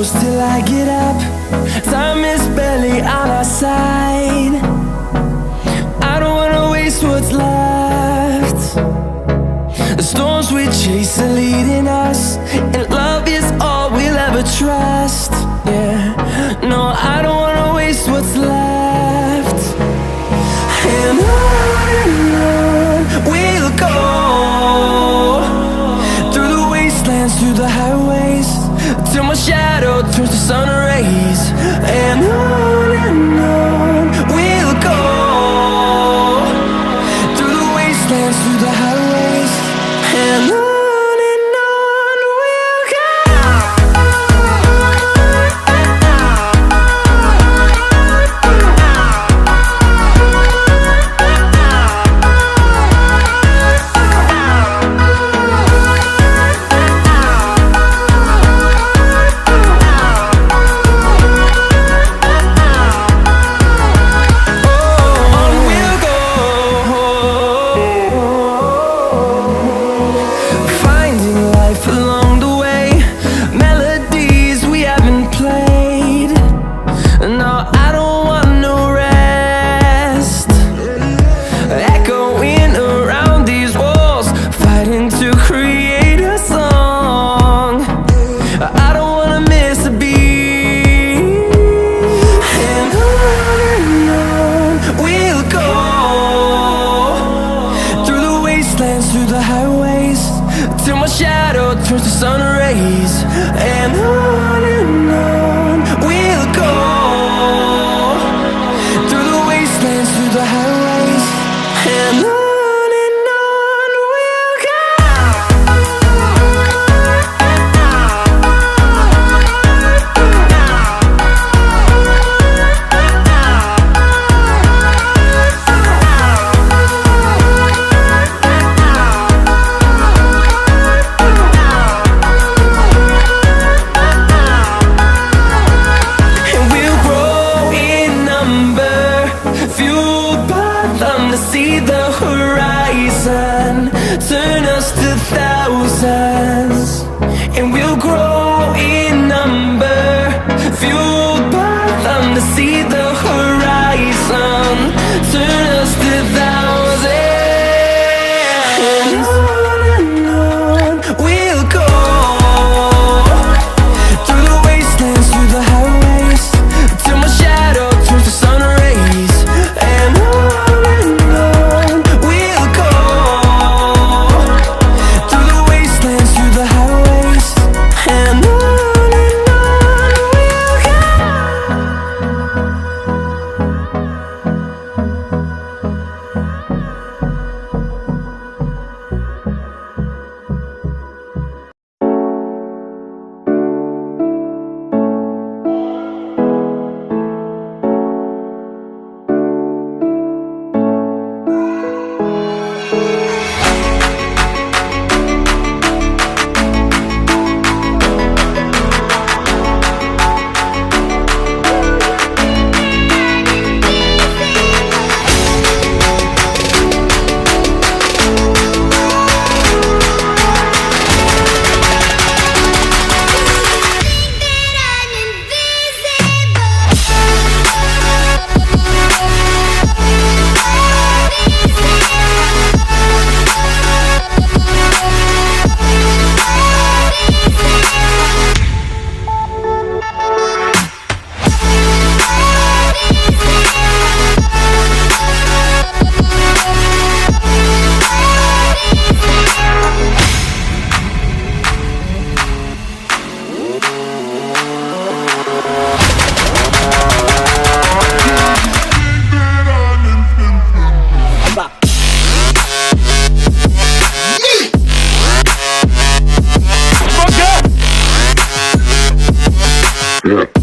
close till I get up. Time is barely on our side. I don't wanna waste what's left. The storms we chase are leading us, and love is all we'll ever trust. Yeah, no, I don't wanna waste what's left. And on we'll go, through the wastelands, through the highways, till my shadow turns to sun rays. And on we'll go, through the wastelands, through the highways, and on we'll go. Through the highways, till my shadow turns to sun rays. And on we'll go, through the wastelands, through the highways, and on we'll go. See the horizon, turn us to thousands, and we'll grow in number, fueled by them. To see the horizon, turn us to thousands, and on we'll go, through the wastelands, through the highways, till my shadow turns to sun rays. And Yeah.